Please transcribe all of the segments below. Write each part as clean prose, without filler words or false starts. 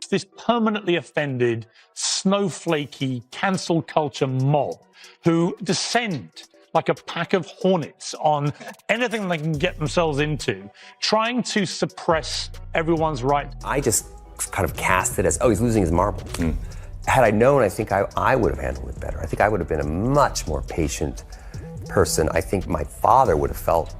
this permanently offended, snowflakey, cancel culture mob who descend like a pack of hornets on anything they can get themselves into, trying to suppress everyone's right. I just kind of cast it as, oh, he's losing his marbles. Had I known, I think I would have handled it better. I think I would have been a much more patient person. I think my father would have felt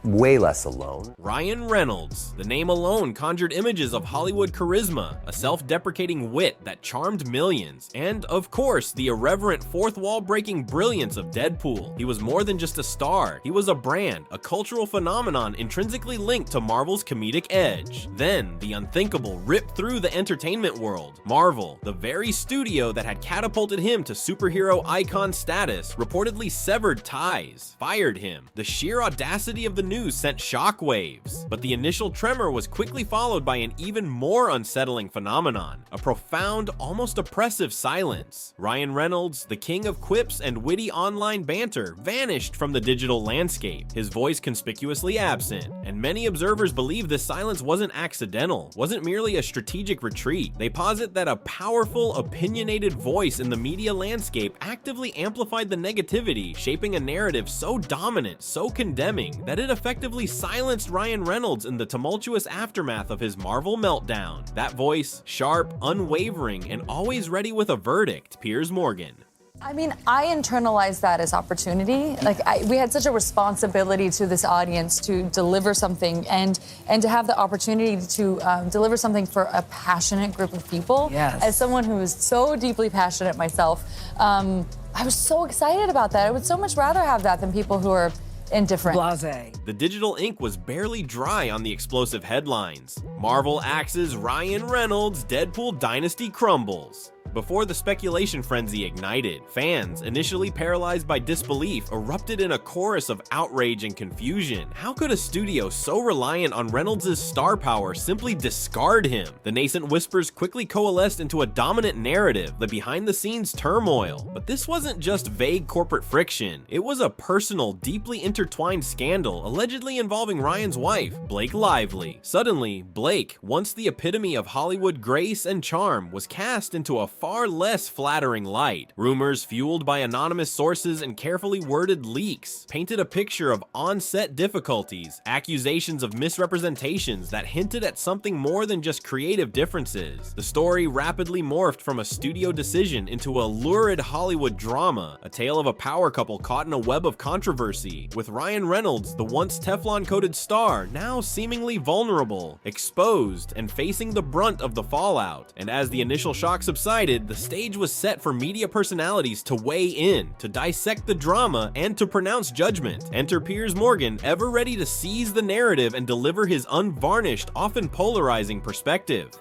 way less alone. Ryan Reynolds. The name alone conjured images of Hollywood charisma, a self-deprecating wit that charmed millions, and, of course, the irreverent fourth-wall-breaking brilliance of Deadpool. He was more than just a star. He was a brand, a cultural phenomenon intrinsically linked to Marvel's comedic edge. Then, the unthinkable ripped through the entertainment world. Marvel, the very studio that had catapulted him to superhero icon status, reportedly severed ties, fired him. The sheer audacity of the news sent shockwaves, but the initial tremor was quickly followed by an even more unsettling phenomenon, a profound, almost oppressive silence. Ryan Reynolds, the king of quips and witty online banter, vanished from the digital landscape, his voice conspicuously absent, and many observers believe this silence wasn't accidental, wasn't merely a strategic retreat. They posit that a powerful, opinionated voice in the media landscape actively amplified the negativity, shaping a narrative so dominant, so condemning, that it effectively silenced Ryan Reynolds in the tumultuous aftermath of his Marvel meltdown. That voice, sharp, unwavering, and always ready with a verdict, Piers Morgan. I mean, I internalized that as opportunity. Like, we had such a responsibility to this audience to deliver something and to have the opportunity to deliver something for a passionate group of people. Yes. As someone who is so deeply passionate myself, I was so excited about that. I would so much rather have that than people who are indifferent. Blase. The digital ink was barely dry on the explosive headlines. Marvel axes Ryan Reynolds, Deadpool dynasty crumbles. Before the speculation frenzy ignited, fans, initially paralyzed by disbelief, erupted in a chorus of outrage and confusion. How could a studio so reliant on Reynolds' star power simply discard him? The nascent whispers quickly coalesced into a dominant narrative, the behind-the-scenes turmoil. But this wasn't just vague corporate friction. It was a personal, deeply intertwined scandal, allegedly involving Ryan's wife, Blake Lively. Suddenly, Blake, once the epitome of Hollywood grace and charm, was cast into a far less flattering light. Rumors fueled by anonymous sources and carefully worded leaks painted a picture of on-set difficulties, accusations of misrepresentations that hinted at something more than just creative differences. The story rapidly morphed from a studio decision into a lurid Hollywood drama, a tale of a power couple caught in a web of controversy, with Ryan Reynolds, the once Teflon-coated star, now seemingly vulnerable, exposed, and facing the brunt of the fallout. And as the initial shock subsided, the stage was set for media personalities to weigh in, to dissect the drama, and to pronounce judgment. Enter Piers Morgan, ever ready to seize the narrative and deliver his unvarnished, often polarizing perspective.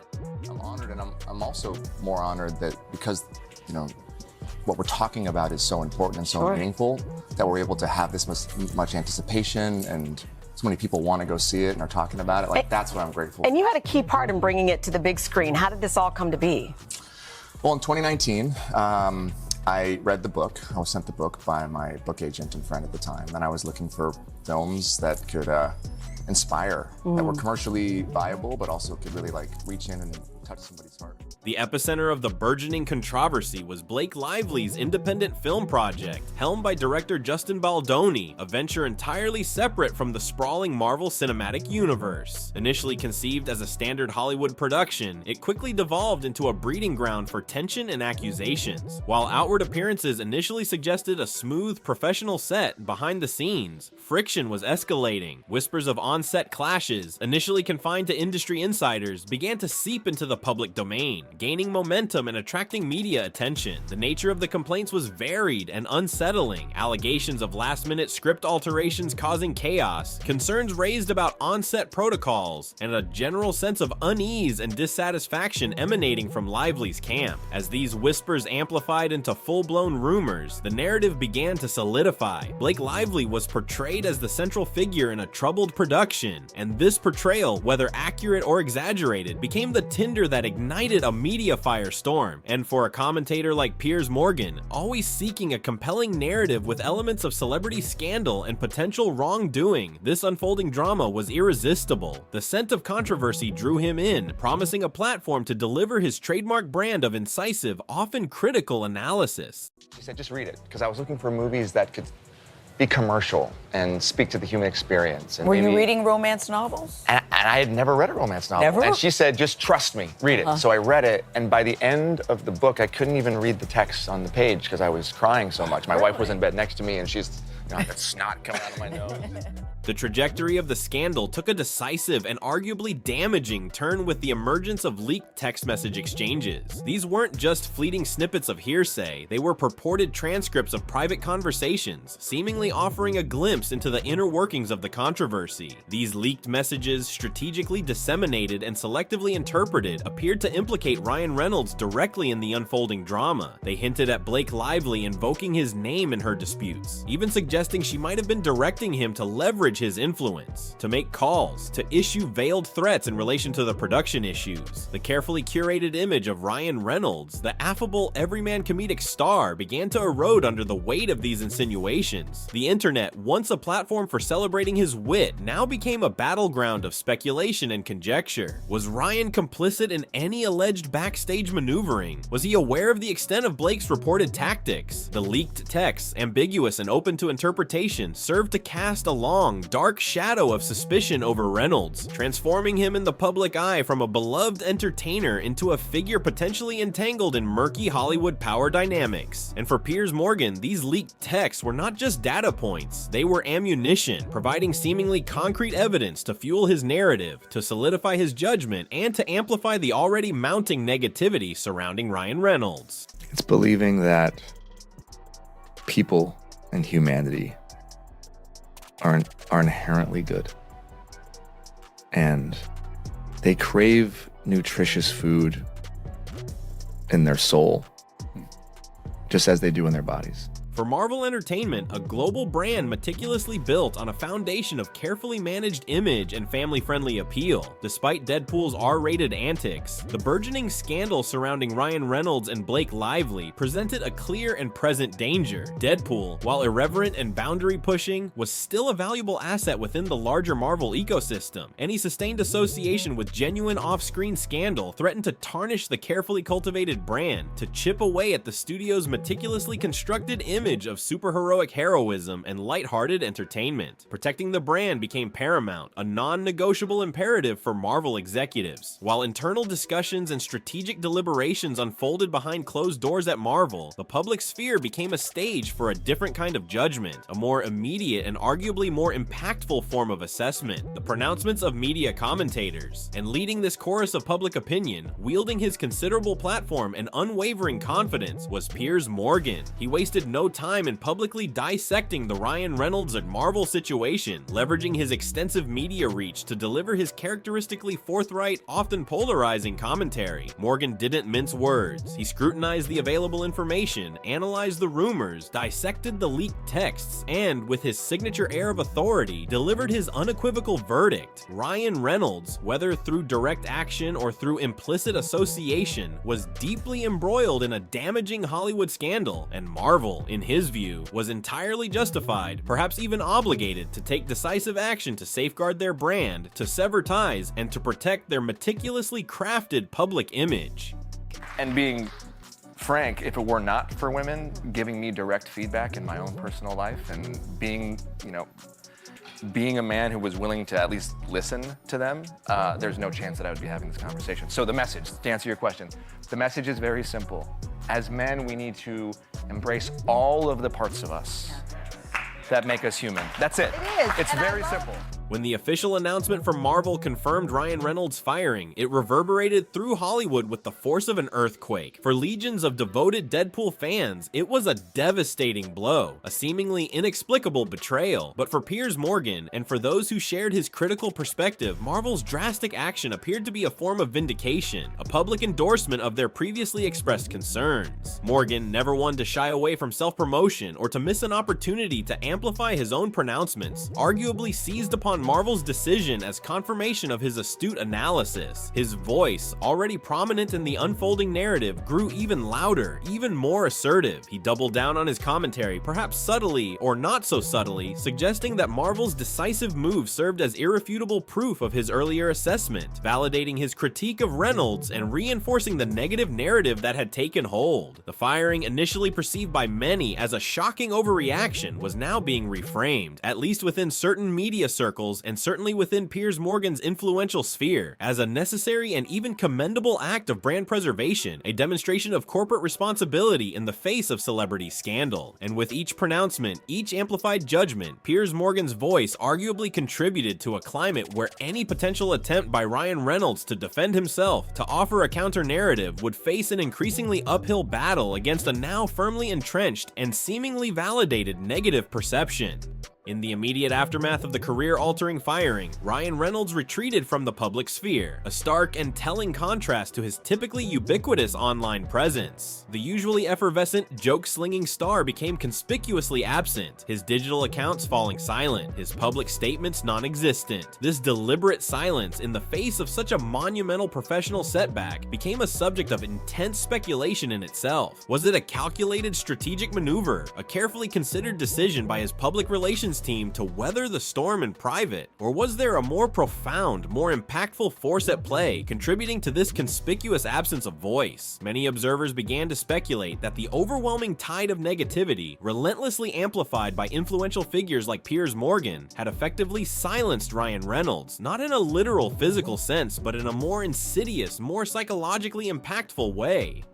I'm honored, and I'm also more honored that because, you know, what we're talking about is so important and so meaningful, that we're able to have this much anticipation, and so many people want to go see it and are talking about it. Like, that's what I'm grateful for. And you had a key part in bringing it to the big screen. How did this all come to be? Well, in 2019, I read the book. I was sent the book by my book agent and friend at the time, and I was looking for films that could inspire, that were commercially viable, but also could really like reach in and touch somebody's heart. The epicenter of the burgeoning controversy was Blake Lively's independent film project, helmed by director Justin Baldoni, a venture entirely separate from the sprawling Marvel Cinematic Universe. Initially conceived as a standard Hollywood production, it quickly devolved into a breeding ground for tension and accusations. While outward appearances initially suggested a smooth, professional set, behind the scenes, friction was escalating. Whispers of on-set clashes, initially confined to industry insiders, began to seep into the public domain, gaining momentum and attracting media attention. The nature of the complaints was varied and unsettling. Allegations of last-minute script alterations causing chaos, concerns raised about on-set protocols, and a general sense of unease and dissatisfaction emanating from Lively's camp. As these whispers amplified into full-blown rumors, the narrative began to solidify. Blake Lively was portrayed as the central figure in a troubled production, production, and this portrayal, whether accurate or exaggerated, became the tinder that ignited a media firestorm. And for a commentator like Piers Morgan, always seeking a compelling narrative with elements of celebrity scandal and potential wrongdoing, this unfolding drama was irresistible. The scent of controversy drew him in, promising a platform to deliver his trademark brand of incisive, often critical analysis. She said, just read it, because I was looking for movies that could be commercial and speak to the human experience. And Were you reading romance novels? And I had never read a romance novel. Never? And she said, just trust me, read it. So I read it, and by the end of the book, I couldn't even read the text on the page because I was crying so much. My wife was in bed next to me, and she's, I got snot coming out of my nose. The trajectory of the scandal took a decisive and arguably damaging turn with the emergence of leaked text message exchanges. These weren't just fleeting snippets of hearsay, they were purported transcripts of private conversations, seemingly offering a glimpse into the inner workings of the controversy. These leaked messages, strategically disseminated and selectively interpreted, appeared to implicate Ryan Reynolds directly in the unfolding drama. They hinted at Blake Lively invoking his name in her disputes, even suggesting she might have been directing him to leverage his influence, to make calls, to issue veiled threats in relation to the production issues. The carefully curated image of Ryan Reynolds, the affable everyman comedic star, began to erode under the weight of these insinuations. The internet, once a platform for celebrating his wit, now became a battleground of speculation and conjecture. Was Ryan complicit in any alleged backstage maneuvering? Was he aware of the extent of Blake's reported tactics? The leaked texts, ambiguous and open to interpretation, served to cast a long, dark shadow of suspicion over Reynolds, transforming him in the public eye from a beloved entertainer into a figure potentially entangled in murky Hollywood power dynamics. And for Piers Morgan, these leaked texts were not just data points, they were ammunition, providing seemingly concrete evidence to fuel his narrative, to solidify his judgment, and to amplify the already mounting negativity surrounding Ryan Reynolds. It's believing that people and humanity are inherently good, and they crave nutritious food in their soul just as they do in their bodies. For Marvel Entertainment, a global brand meticulously built on a foundation of carefully managed image and family-friendly appeal. Despite Deadpool's R-rated antics, the burgeoning scandal surrounding Ryan Reynolds and Blake Lively presented a clear and present danger. Deadpool, while irreverent and boundary-pushing, was still a valuable asset within the larger Marvel ecosystem. Any sustained association with genuine off-screen scandal threatened to tarnish the carefully cultivated brand, to chip away at the studio's meticulously constructed image of superheroic heroism and lighthearted entertainment. Protecting the brand became paramount, a non-negotiable imperative for Marvel executives. While internal discussions and strategic deliberations unfolded behind closed doors at Marvel, the public sphere became a stage for a different kind of judgment, a more immediate and arguably more impactful form of assessment. The pronouncements of media commentators. And leading this chorus of public opinion, wielding his considerable platform and unwavering confidence, was Piers Morgan. He wasted no time in publicly dissecting the Ryan Reynolds and Marvel situation, leveraging his extensive media reach to deliver his characteristically forthright, often polarizing commentary. Morgan didn't mince words. He scrutinized the available information, analyzed the rumors, dissected the leaked texts, and, with his signature air of authority, delivered his unequivocal verdict. Ryan Reynolds, whether through direct action or through implicit association, was deeply embroiled in a damaging Hollywood scandal, and Marvel, in his view, was entirely justified, perhaps even obligated, to take decisive action to safeguard their brand, to sever ties, and to protect their meticulously crafted public image. And being frank, if it were not for women giving me direct feedback in my own personal life, and being, being a man who was willing to at least listen to them, there's no chance that I would be having this conversation. So the message, to answer your question, the message is very simple. As men, we need to embrace all of the parts of us that make us human. That's it. It is. It's very simple. When the official announcement from Marvel confirmed Ryan Reynolds' firing, it reverberated through Hollywood with the force of an earthquake. For legions of devoted Deadpool fans, it was a devastating blow, a seemingly inexplicable betrayal. But for Piers Morgan, and for those who shared his critical perspective, Marvel's drastic action appeared to be a form of vindication, a public endorsement of their previously expressed concerns. Morgan, never one to shy away from self-promotion or to miss an opportunity to amplify his own pronouncements, arguably seized upon upon Marvel's decision as confirmation of his astute analysis. His voice, already prominent in the unfolding narrative, grew even louder, even more assertive. He doubled down on his commentary, perhaps subtly or not so subtly, suggesting that Marvel's decisive move served as irrefutable proof of his earlier assessment, validating his critique of Reynolds and reinforcing the negative narrative that had taken hold. The firing, initially perceived by many as a shocking overreaction, was now being reframed, at least within certain media circles and certainly within Piers Morgan's influential sphere, as a necessary and even commendable act of brand preservation, a demonstration of corporate responsibility in the face of celebrity scandal. And with each pronouncement, each amplified judgment, Piers Morgan's voice arguably contributed to a climate where any potential attempt by Ryan Reynolds to defend himself, to offer a counter-narrative, would face an increasingly uphill battle against a now firmly entrenched and seemingly validated negative perception. In the immediate aftermath of the career-altering firing, Ryan Reynolds retreated from the public sphere, a stark and telling contrast to his typically ubiquitous online presence. The usually effervescent, joke-slinging star became conspicuously absent, his digital accounts falling silent, his public statements non-existent. This deliberate silence in the face of such a monumental professional setback became a subject of intense speculation in itself. Was it a calculated strategic maneuver, a carefully considered decision by his public relations team to weather the storm in private? Or was there a more profound, more impactful force at play, contributing to this conspicuous absence of voice? Many observers began to speculate that the overwhelming tide of negativity, relentlessly amplified by influential figures like Piers Morgan, had effectively silenced Ryan Reynolds, not in a literal physical sense, but in a more insidious, more psychologically impactful way.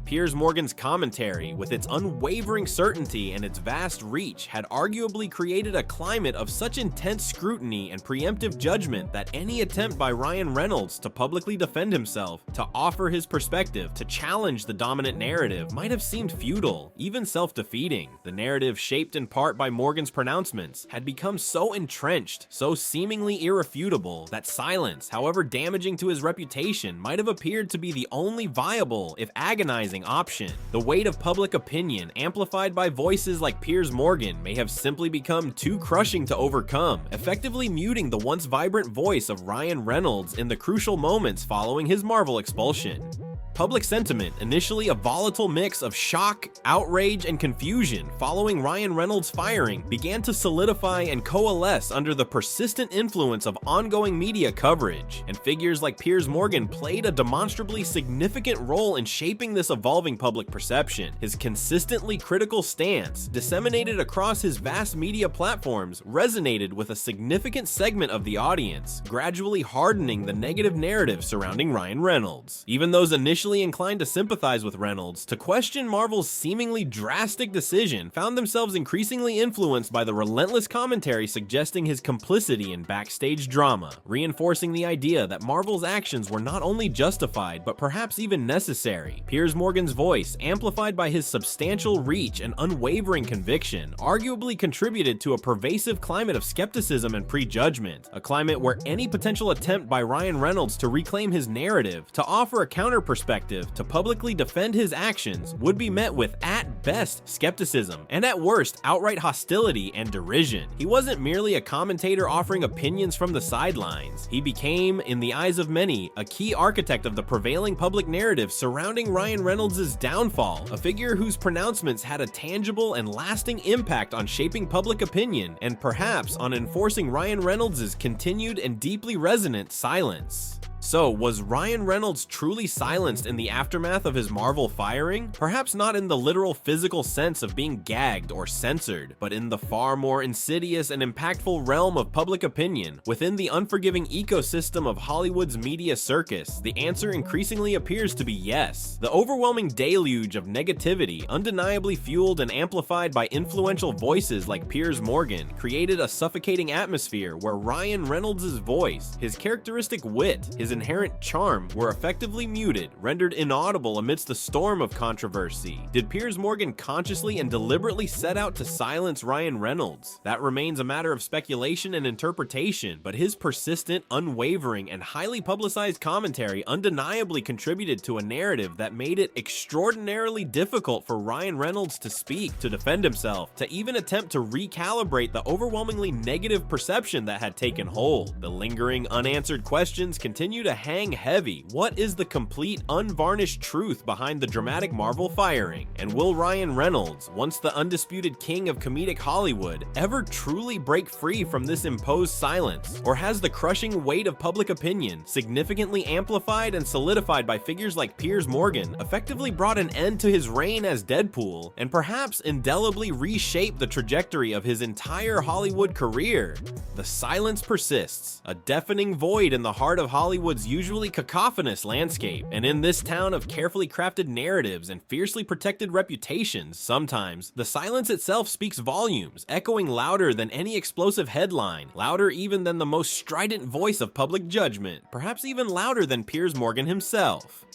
Piers Morgan's commentary, with its unwavering certainty and its vast reach, had arguably created a climate of such intense scrutiny and preemptive judgment that any attempt by Ryan Reynolds to publicly defend himself, to offer his perspective, to challenge the dominant narrative, might have seemed futile, even self-defeating. The narrative, shaped in part by Morgan's pronouncements, had become so entrenched, so seemingly irrefutable, that silence, however damaging to his reputation, might have appeared to be the only viable, if agonizing, option. The weight of public opinion, amplified by voices like Piers Morgan, may have simply become too crushing to overcome, effectively muting the once vibrant voice of Ryan Reynolds in the crucial moments following his Marvel expulsion. Public sentiment, initially a volatile mix of shock, outrage, and confusion following Ryan Reynolds' firing, began to solidify and coalesce under the persistent influence of ongoing media coverage, and figures like Piers Morgan played a demonstrably significant role in shaping this evolving public perception. His consistently critical stance, disseminated across his vast media platforms, resonated with a significant segment of the audience, gradually hardening the negative narrative surrounding Ryan Reynolds. Even those initially inclined to sympathize with Reynolds, to question Marvel's seemingly drastic decision, found themselves increasingly influenced by the relentless commentary suggesting his complicity in backstage drama, reinforcing the idea that Marvel's actions were not only justified, but perhaps even necessary. Piers Morgan's voice, amplified by his substantial reach and unwavering conviction, arguably contributed to a pervasive climate of skepticism and prejudgment, a climate where any potential attempt by Ryan Reynolds to reclaim his narrative, to offer a counter perspective, to publicly defend his actions, would be met with, at best, skepticism, and at worst, outright hostility and derision. He wasn't merely a commentator offering opinions from the sidelines. He became, in the eyes of many, a key architect of the prevailing public narrative surrounding Ryan Reynolds' downfall, a figure whose pronouncements had a tangible and lasting impact on shaping public opinion, and perhaps on enforcing Ryan Reynolds' continued and deeply resonant silence. So, was Ryan Reynolds truly silenced in the aftermath of his Marvel firing? Perhaps not in the literal physical sense of being gagged or censored, but in the far more insidious and impactful realm of public opinion, within the unforgiving ecosystem of Hollywood's media circus. The answer increasingly appears to be yes. The overwhelming deluge of negativity, undeniably fueled and amplified by influential voices like Piers Morgan, created a suffocating atmosphere where Ryan Reynolds' voice, his characteristic wit, his inherent charm were effectively muted, rendered inaudible amidst the storm of controversy. Did Piers Morgan consciously and deliberately set out to silence Ryan Reynolds? That remains a matter of speculation and interpretation, but his persistent, unwavering, and highly publicized commentary undeniably contributed to a narrative that made it extraordinarily difficult for Ryan Reynolds to speak, to defend himself, to even attempt to recalibrate the overwhelmingly negative perception that had taken hold. The lingering, unanswered questions continue to hang heavy. What is the complete, unvarnished truth behind the dramatic Marvel firing? And will Ryan Reynolds, once the undisputed king of comedic Hollywood, ever truly break free from this imposed silence? Or has the crushing weight of public opinion, significantly amplified and solidified by figures like Piers Morgan, effectively brought an end to his reign as Deadpool, and perhaps indelibly reshaped the trajectory of his entire Hollywood career? The silence persists, a deafening void in the heart of Hollywood's usually cacophonous landscape, and in this town of carefully crafted narratives and fiercely protected reputations, sometimes the silence itself speaks volumes, echoing louder than any explosive headline, louder even than the most strident voice of public judgment, perhaps even louder than Piers Morgan himself.